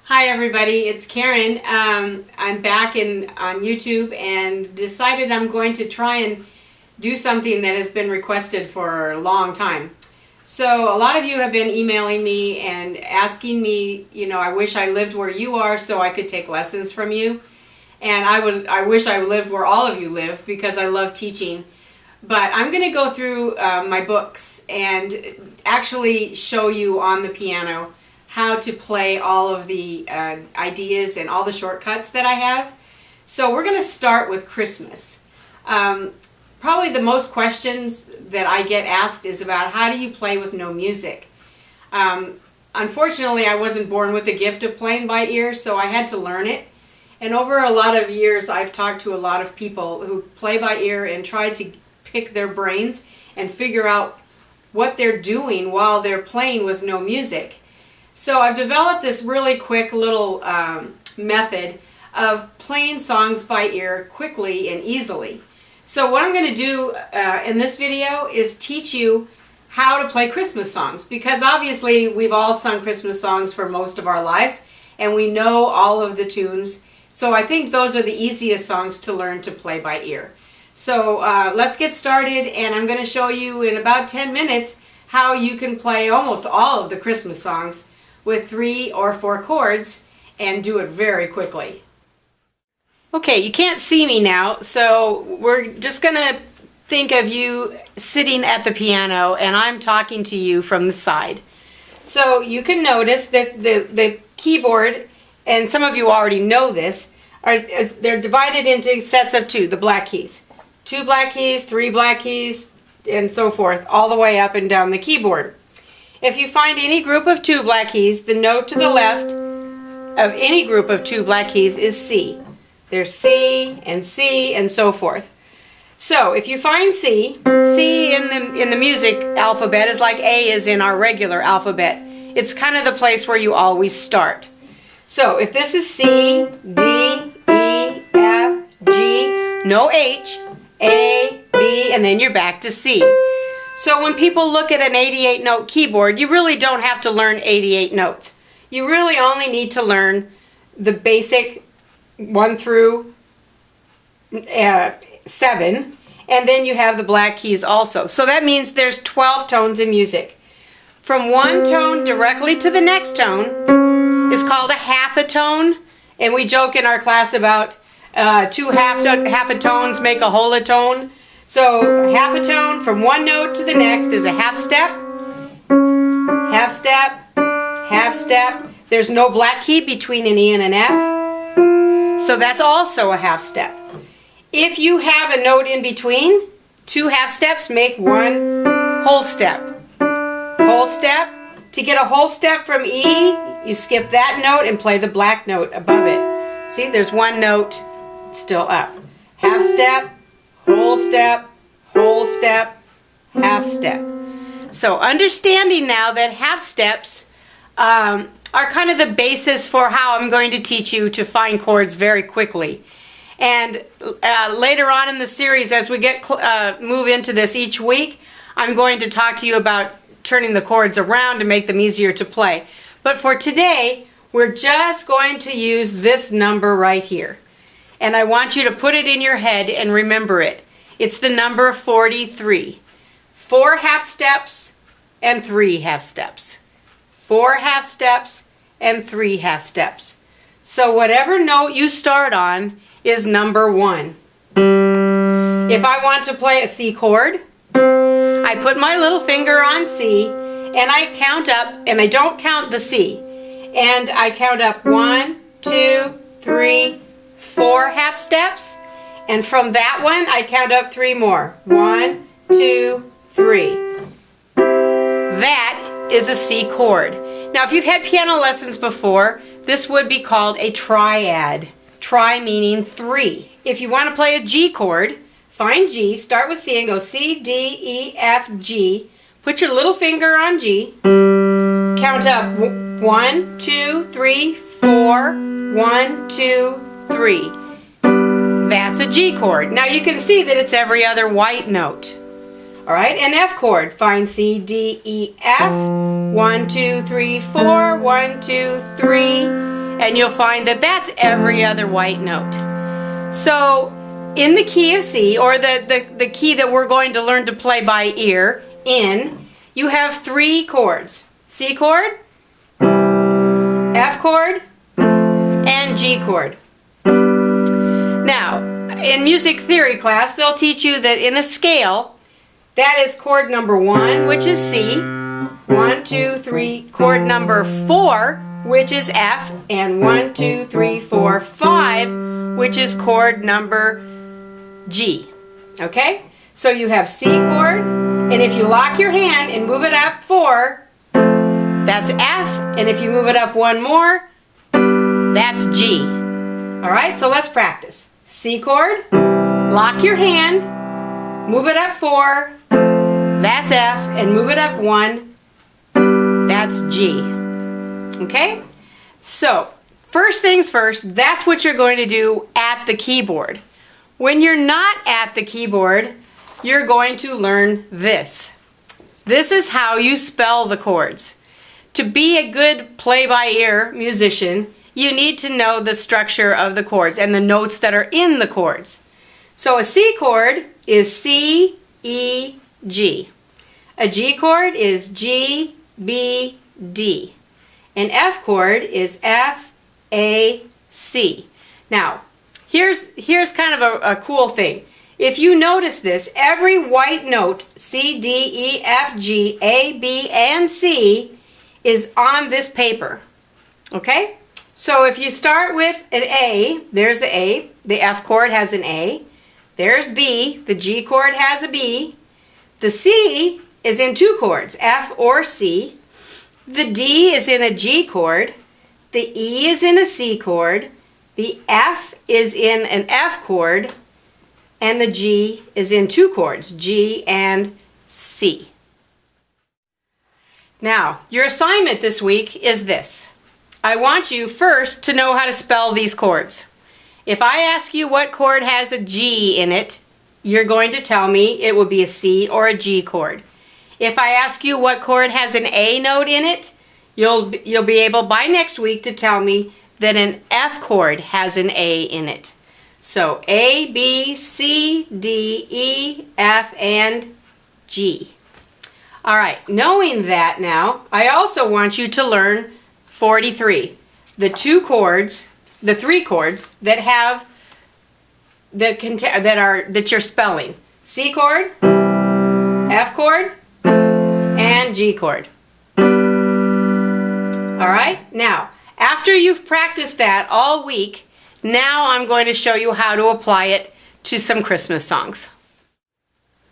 Hi everybody, it's Karen. I'm back on YouTube and decided I'm going to try and do something that has been requested for a long time. So a lot of you have been emailing me and asking me, I wish I lived where you are so I could take lessons from you. And I wish I lived where all of you live because I love teaching. But I'm going to go through my books and actually show you on the piano how to play all of the ideas and all the shortcuts that I have. So we're going to start with Christmas. Probably the most questions that I get asked is about how do you play with no music. Unfortunately, I wasn't born with the gift of playing by ear, so I had to learn it. And over a lot of years, I've talked to a lot of people who play by ear and tried to pick their brains and figure out what they're doing while they're playing with no music. So I've developed this really quick little method of playing songs by ear quickly and easily. So what I'm going to do in this video is teach you how to play Christmas songs, because obviously we've all sung Christmas songs for most of our lives and we know all of the tunes. So I think those are the easiest songs to learn to play by ear. So let's get started, and I'm going to show you in about 10 minutes how you can play almost all of the Christmas songs with 3 or 4 chords and do it very quickly. Okay, you can't see me now, so we're just going to think of you sitting at the piano and I'm talking to you from the side. So you can notice that the keyboard, and some of you already know this, they're divided into sets of 2, the black keys. 2 black keys, 3 black keys, and so forth, all the way up and down the keyboard. If you find any group of 2 black keys, the note to the left of any group of 2 black keys is C. There's C and so forth. So if you find C, C in the music alphabet is like A is in our regular alphabet. It's kind of the place where you always start. So if this is C, D, E, F, G, no H, A, B, and then you're back to C. So when people look at an 88 note keyboard, you really don't have to learn 88 notes. You really only need to learn the basic 1 through 7, and then you have the black keys also. So that means there's 12 tones in music. From one tone directly to the next tone is called a half a tone, and we joke in our class about 2 half a tones make a whole a tone. So half a tone from one note to the next is a half step, half step, half step. There's no black key between an E and an F, so that's also a half step. If you have a note in between, 2 half steps make 1 whole step. Whole step. To get a whole step from E, you skip that note and play the black note above it. See, there's 1 note still up. Half step, whole step, half step. So understanding now that half steps are kind of the basis for how I'm going to teach you to find chords very quickly. And later on in the series, as we move into this each week, I'm going to talk to you about turning the chords around to make them easier to play. But for today, we're just going to use this number right here. And I want you to put it in your head and remember it. It's the number 43. 4 half steps and 3 half steps. 4 half steps and 3 half steps. So whatever note you start on is number 1. If I want to play a C chord, I put my little finger on C and I count up, and I don't count the C. And I count up 1, 2, 3, 4 half steps, and from that one I count up 3 more. 1, 2, 3. That is a C chord. Now if you've had piano lessons before, this would be called a triad. Tri meaning 3. If you want to play a G chord, find G, start with C and go C, D, E, F, G. Put your little finger on G. Count up 1, 2, 3, 4. 1, 2, 3. That's a G chord. Now you can see that it's every other white note. Alright, an F chord. Find C, D, E, F. 1, 2, 3, 4. 1, 2, 3. and you'll find that that's every other white note. So in the key of C, or the key that we're going to learn to play by ear, in, you have 3 chords. C chord, F chord, and G chord. Now, in music theory class, they'll teach you that in a scale, that is chord number 1, which is C, 1, 2, 3, chord number 4, which is F, and 1, 2, 3, 4, 5, which is chord number G. Okay? So you have C chord, and if you lock your hand and move it up 4, that's F, and if you move it up 1 more, that's G. Alright, so let's practice. C chord, lock your hand, move it up 4, that's F, and move it up 1, that's G. Okay? So, first things first, that's what you're going to do at the keyboard. When you're not at the keyboard, you're going to learn this. This is how you spell the chords. To be a good play-by-ear musician, you need to know the structure of the chords and the notes that are in the chords. So a C chord is C, E, G. A G chord is G, B, D. An F chord is F, A, C. Now, here's kind of a cool thing. If you notice this, every white note, C, D, E, F, G, A, B, and C, is on this paper. Okay? So if you start with an A, there's the A, the F chord has an A, there's B, the G chord has a B, the C is in 2 chords, F or C, the D is in a G chord, the E is in a C chord, the F is in an F chord, and the G is in 2 chords, G and C. Now, your assignment this week is this. I want you first to know how to spell these chords. If I ask you what chord has a G in it, you're going to tell me it would be a C or a G chord. If I ask you what chord has an A note in it, you'll be able by next week to tell me that an F chord has an A in it. So A, B, C, D, E, F, and G. All right, knowing that now, I also want you to learn 43. The 3 chords that have that you're spelling. C chord, F chord, and G chord. All right? Now, after you've practiced that all week, now I'm going to show you how to apply it to some Christmas songs.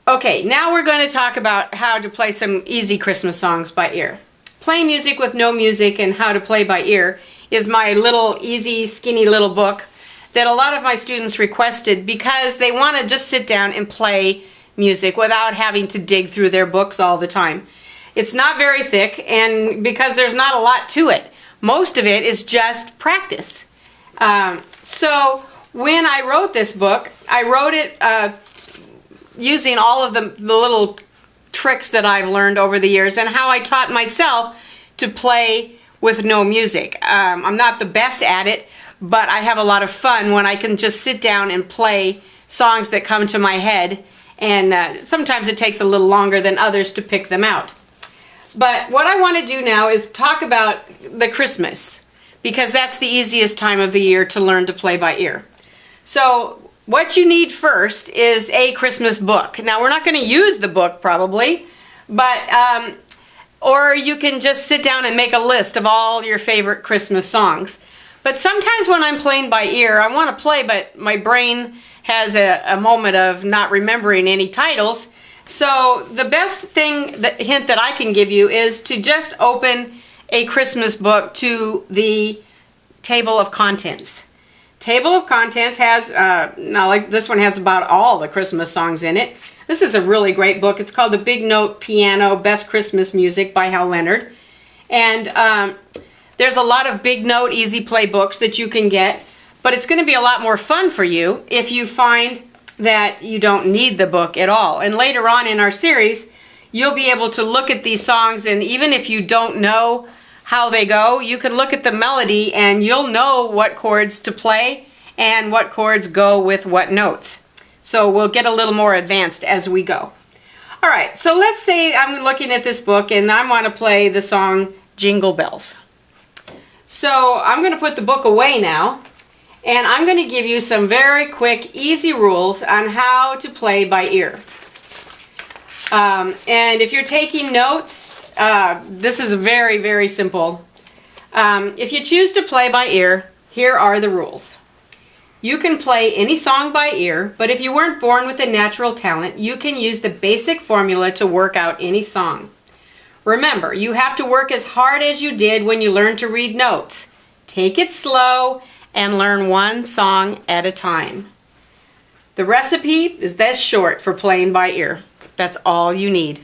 Okay, now we're going to talk about how to play some easy Christmas songs by ear. Playing music with no music and how to play by ear is my little easy, skinny little book that a lot of my students requested because they want to just sit down and play music without having to dig through their books all the time. It's not very thick, and because there's not a lot to it. Most of it is just practice. So when I wrote this book, I wrote it using all of the little tricks that I've learned over the years and how I taught myself to play with no music. I'm not the best at it, but I have a lot of fun when I can just sit down and play songs that come to my head, and sometimes it takes a little longer than others to pick them out. But what I want to do now is talk about the Christmas, because that's the easiest time of the year to learn to play by ear. So what you need first is a Christmas book. Now, we're not going to use the book probably, but or you can just sit down and make a list of all your favorite Christmas songs. But sometimes when I'm playing by ear, I want to play, but my brain has a moment of not remembering any titles. So the best hint that I can give you is to just open a Christmas book to the table of contents. Table of contents has, now like this one has about all the Christmas songs in it. This is a really great book. It's called The Big Note Piano Best Christmas Music by Hal Leonard. And there's a lot of big note, easy play books that you can get, but it's going to be a lot more fun for you if you find that you don't need the book at all. And later on in our series, you'll be able to look at these songs, and even if you don't know how they go, you can look at the melody and you'll know what chords to play and what chords go with what notes. So we'll get a little more advanced as we go. All right, so let's say I'm looking at this book and I want to play the song Jingle Bells. So I'm going to put the book away now, and I'm going to give you some very quick, easy rules on how to play by ear. And if you're taking notes, this is very, very simple. If you choose to play by ear, here are the rules. You can play any song by ear, but if you weren't born with a natural talent, you can use the basic formula to work out any song. Remember, you have to work as hard as you did when you learned to read notes. Take it slow and learn one song at a time. The recipe is this short for playing by ear. That's all you need.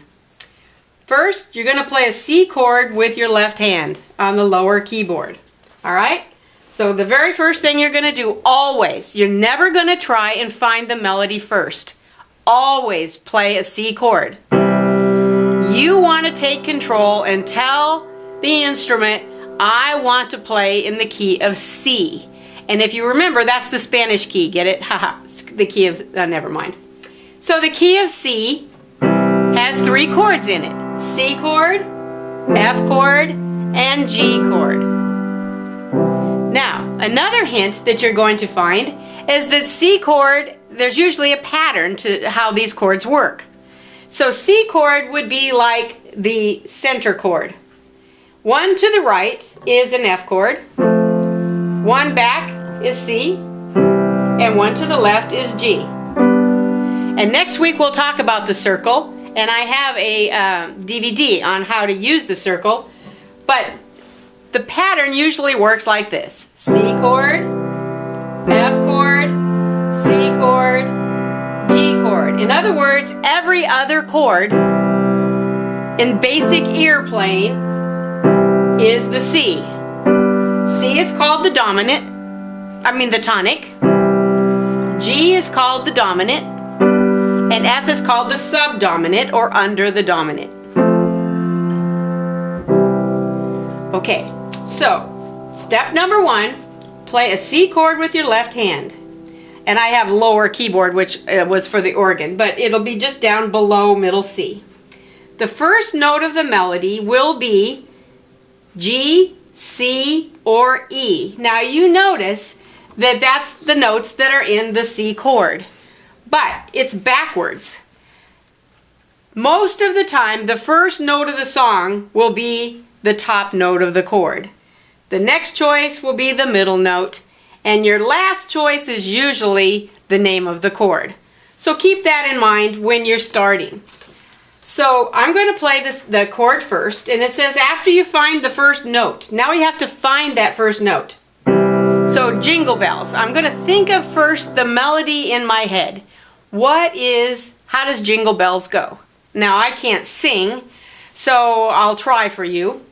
First, you're going to play a C chord with your left hand on the lower keyboard. All right? So the very first thing you're going to do, always, you're never going to try and find the melody first. Always play a C chord. You want to take control and tell the instrument, I want to play in the key of C. And if you remember, that's the Spanish key. Get it? Haha. The key of, never mind. So the key of C has 3 chords in it. C chord, F chord, and G chord. Now, another hint that you're going to find is that C chord, there's usually a pattern to how these chords work. So C chord would be like the center chord. One to the right is an F chord, one back is C, and one to the left is G. And next week we'll talk about the circle, and I have a DVD on how to use the circle, but the pattern usually works like this. C chord, F chord, C chord, G chord. In other words, every other chord in basic ear playing is the C. C is called the dominant, the tonic. G is called the dominant, and F is called the subdominant or under the dominant. Okay. So, step number 1, play a C chord with your left hand. And I have lower keyboard, which was for the organ, but it'll be just down below middle C. The first note of the melody will be G, C, or E. Now you notice that that's the notes that are in the C chord, but it's backwards. Most of the time, the first note of the song will be the top note of the chord. The next choice will be the middle note, and your last choice is usually the name of the chord. So keep that in mind when you're starting. So I'm going to play the chord first, and it says after you find the first note. Now you have to find that first note. So Jingle Bells. I'm going to think of first the melody in my head. How does Jingle Bells go? Now I can't sing, so I'll try for you.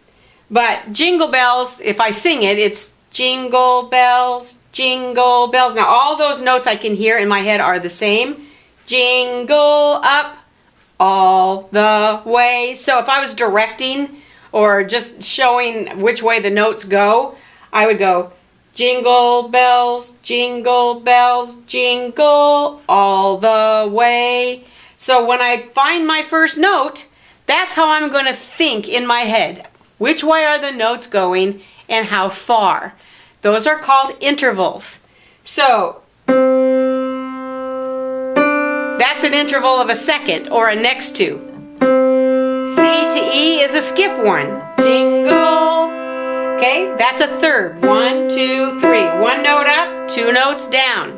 But Jingle Bells, if I sing it, it's jingle bells, jingle bells. Now all those notes I can hear in my head are the same. Jingle up all the way. So if I was directing or just showing which way the notes go, I would go jingle bells, jingle all the way. So when I find my first note, that's how I'm going to think in my head. Which way are the notes going and how far? Those are called intervals. So that's an interval of a second or a next to. C to E is a skip one. Jingle. Okay, that's a third. 1, 2, 3. One note up, 2 notes down.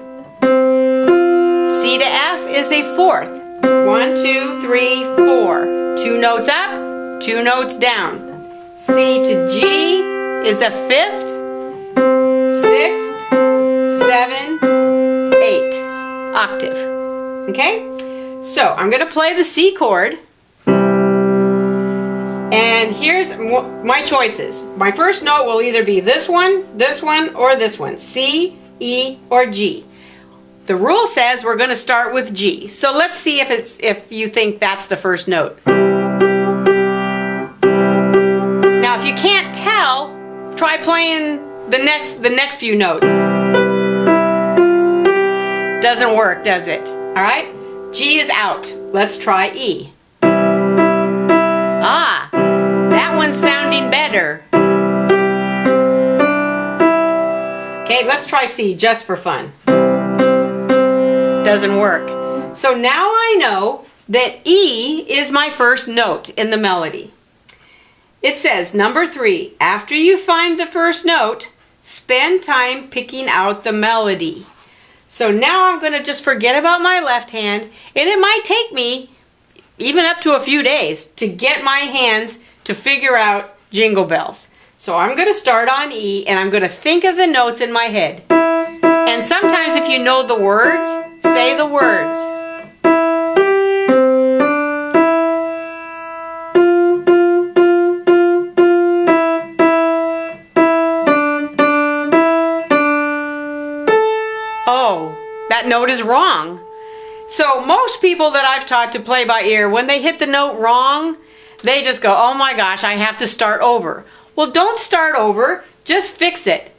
C to F is a fourth. 1, 2, 3, 4. 2 notes up, 2 notes down. C to G is a fifth, 6th, 7, 8 octave. Okay? So I'm going to play the C chord. And here's my choices. My first note will either be this one, or this one. C, E, or G. The rule says we're going to start with G. So let's see if you think that's the first note. Now if you can't tell, try playing the next few notes. Doesn't work, does it? All right, G is out. Let's try E. Ah, that one's sounding better. Okay, let's try C just for fun. Doesn't work. So now I know that E is my first note in the melody. It says, number 3, after you find the first note, spend time picking out the melody. So now I'm going to just forget about my left hand, and it might take me even up to a few days to get my hands to figure out Jingle Bells. So I'm going to start on E, and I'm going to think of the notes in my head. And sometimes if you know the words, say the words. Oh, that note is wrong. So most people that I've taught to play by ear, when they hit the note wrong, they just go, oh my gosh, I have to start over. Well, don't start over, just fix it.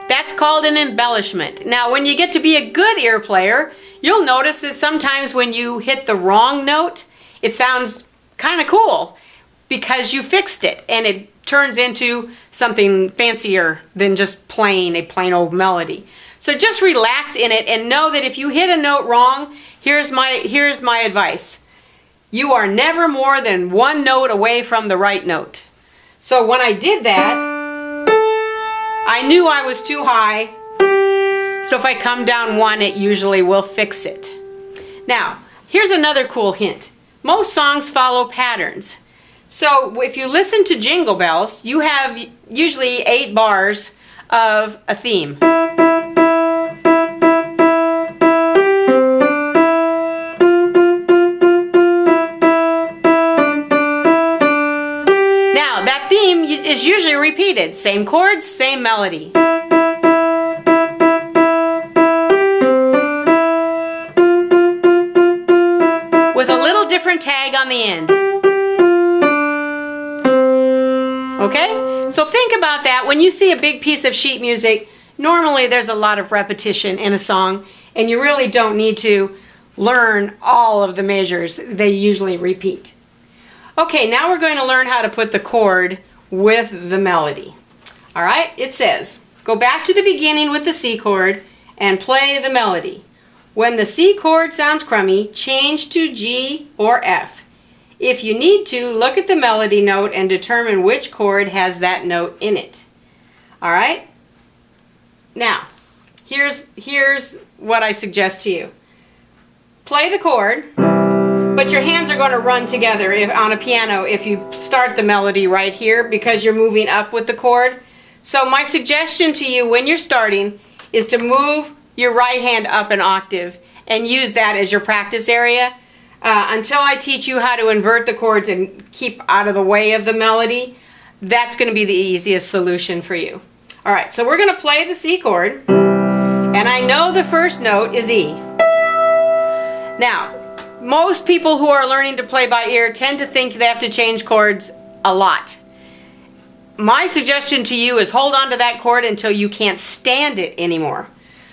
That's called an embellishment. Now, when you get to be a good ear player, you'll notice that sometimes when you hit the wrong note, it sounds kind of cool because you fixed it and it turns into something fancier than just playing a plain old melody. So just relax in it and know that if you hit a note wrong, here's my advice. You are never more than one note away from the right note. So when I did that, I knew I was too high. So if I come down one, it usually will fix it. Now, here's another cool hint. Most songs follow patterns. So if you listen to Jingle Bells, you have usually 8 bars of a theme. Now, that theme is usually repeated. Same chords, same melody. With a little different tag on the end. Okay? So think about that. When you see a big piece of sheet music, normally there's a lot of repetition in a song, and you really don't need to learn all of the measures. They usually repeat. Okay, now we're going to learn how to put the chord with the melody. All right? It says, go back to the beginning with the C chord and play the melody. When the C chord sounds crummy, change to G or F. If you need to, look at the melody note and determine which chord has that note in it. All right? Now, here's what I suggest to you. Play the chord, but your hands are going to run together on a piano if you start the melody right here because you're moving up with the chord. So my suggestion to you when you're starting is to move your right hand up an octave and use that as your practice area. Until I teach you how to invert the chords and keep out of the way of the melody, that's going to be the easiest solution for you. All right, so we're going to play the C chord, and I know the first note is E. Now, most people who are learning to play by ear tend to think they have to change chords a lot. My suggestion to you is hold on to that chord until you can't stand it anymore.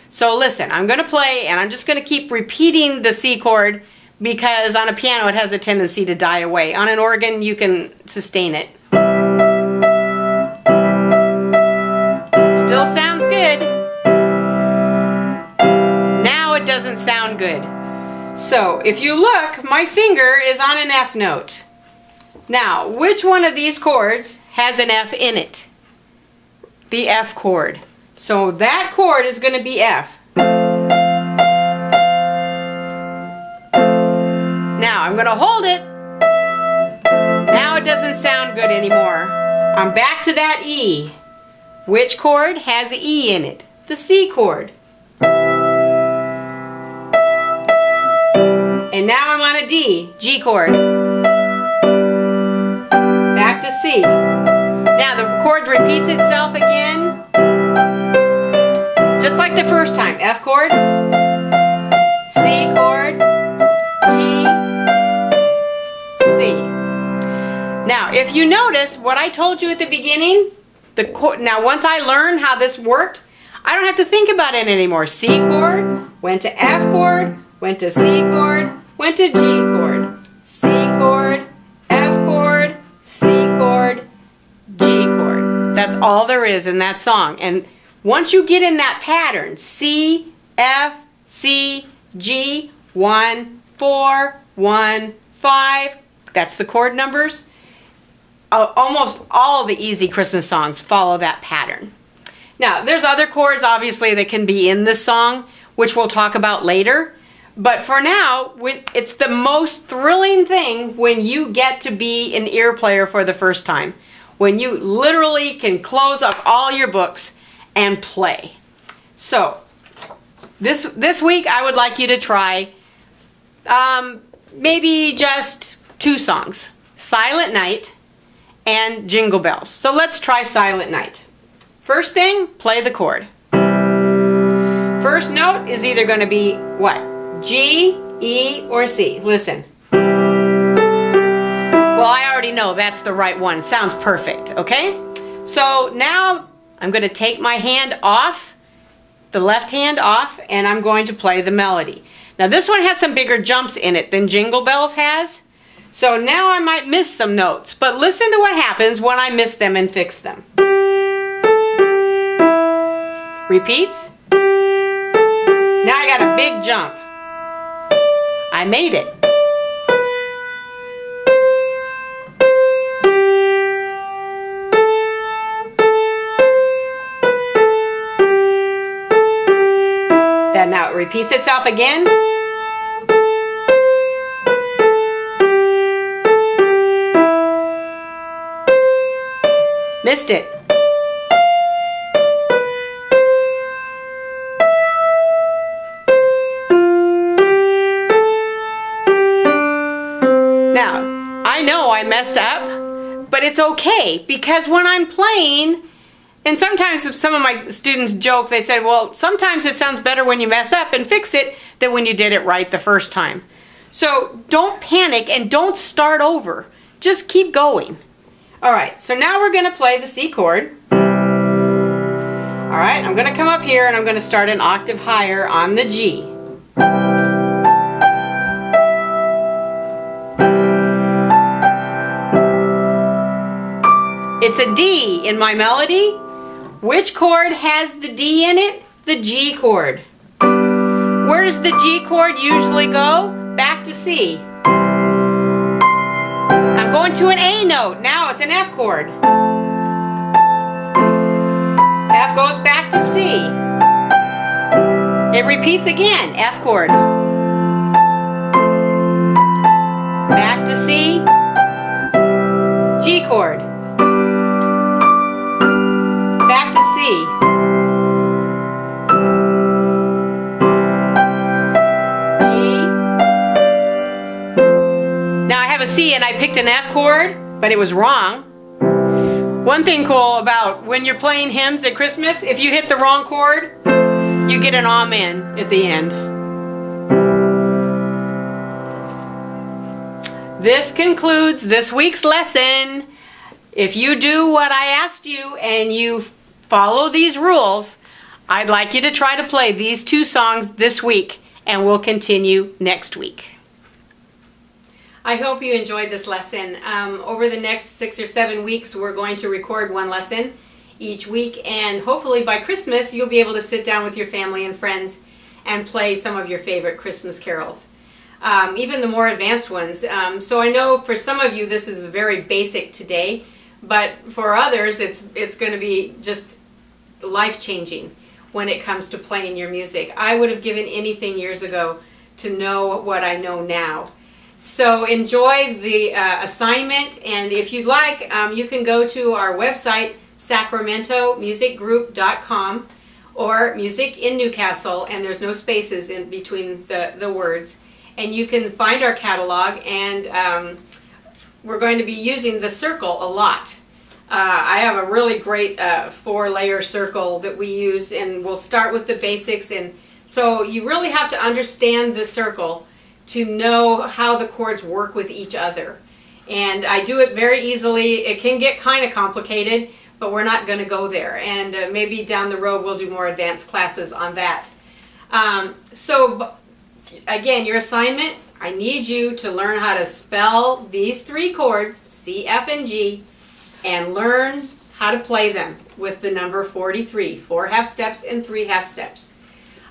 So listen, I'm going to play, and I'm just going to keep repeating the C chord because on a piano it has a tendency to die away. On an organ you can sustain it. Still sounds good. Now it doesn't sound good. So if you look, my finger is on an F note. Now, which one of these chords has an F in it? The F chord. So that chord is going to be F. Now I'm going to hold it. Now it doesn't sound good anymore. I'm back to that E. Which chord has E in it? The C chord. And now I'm on a D, G chord. Back to C. Now the chord repeats itself again. Just like the first time. F chord, C chord, G, if you notice what I told you at the beginning, now once I learned how this worked, I don't have to think about it anymore. C chord, went to F chord, went to C chord, went to G chord, C chord, F chord, C chord, G chord. That's all there is in that song. And once you get in that pattern, C, F, C, G, 1, 4, 1, 5, that's the chord numbers. Almost all the easy Christmas songs follow that pattern. Now, there's other chords, obviously, that can be in this song, which we'll talk about later. But for now, it's the most thrilling thing when you get to be an ear player for the first time. When you literally can close up all your books and play. So, this week I would like you to try maybe just 2 songs. Silent Night and Jingle Bells. So let's try Silent Night. First thing, play the chord. First note is either going to be what? G, E, or C. Listen. Well, I already know that's the right one. It sounds perfect, okay? So now I'm going to take my hand off, the left hand off, and I'm going to play the melody. Now this one has some bigger jumps in it than Jingle Bells has. So now I might miss some notes, but listen to what happens when I miss them and fix them. Repeats. Now I got a big jump. I made it. Then now it repeats itself again. Missed it. Now, I know I messed up, but it's okay because when I'm playing, and sometimes some of my students joke, they say, well, sometimes it sounds better when you mess up and fix it than when you did it right the first time. So don't panic and don't start over. Just keep going. Alright, so now we're going to play the C chord. Alright, I'm going to come up here and I'm going to start an octave higher on the G. It's a D in my melody. Which chord has the D in it? The G chord. Where does the G chord usually go? Back to C. I'm going to an A note. Now it's an F chord. F goes back to C. It repeats again. F chord. Back to C. G chord. Back to C. A C and I picked an F chord, but it was wrong. One thing cool about when you're playing hymns at Christmas, if you hit the wrong chord, you get an amen at the end. This concludes this week's lesson. If you do what I asked you and you follow these rules, I'd like you to try to play these 2 songs this week, and we'll continue next week. I hope you enjoyed this lesson. Over the next 6 or 7 weeks, we're going to record 1 lesson each week, and hopefully by Christmas, you'll be able to sit down with your family and friends and play some of your favorite Christmas carols, even the more advanced ones. So I know for some of you, this is very basic today, but for others, it's going to be just life-changing when it comes to playing your music. I would have given anything years ago to know what I know now. So enjoy the assignment, and if you'd like, you can go to our website, sacramentomusicgroup.com, or Music in Newcastle, and there's no spaces in between the words. And you can find our catalog, and we're going to be using the circle a lot. I have a really great 4-layer circle that we use, and we'll start with the basics. And so you really have to understand the circle to know how the chords work with each other. And I do it very easily. It can get kind of complicated, but we're not going to go there. And maybe down the road we'll do more advanced classes on that. So again, your assignment, I need you to learn how to spell these 3 chords, C, F, and G, and learn how to play them with the number 43, 4 half steps and 3 half steps.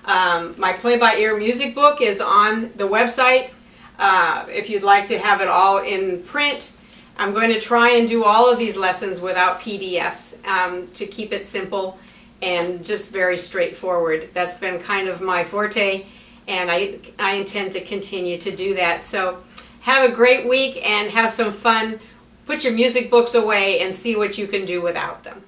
My play-by-ear music book is on the website. If you'd like to have it all in print, I'm going to try and do all of these lessons without PDFs to keep it simple and just very straightforward. That's been kind of my forte, and I intend to continue to do that. So have a great week and have some fun. Put your music books away and see what you can do without them.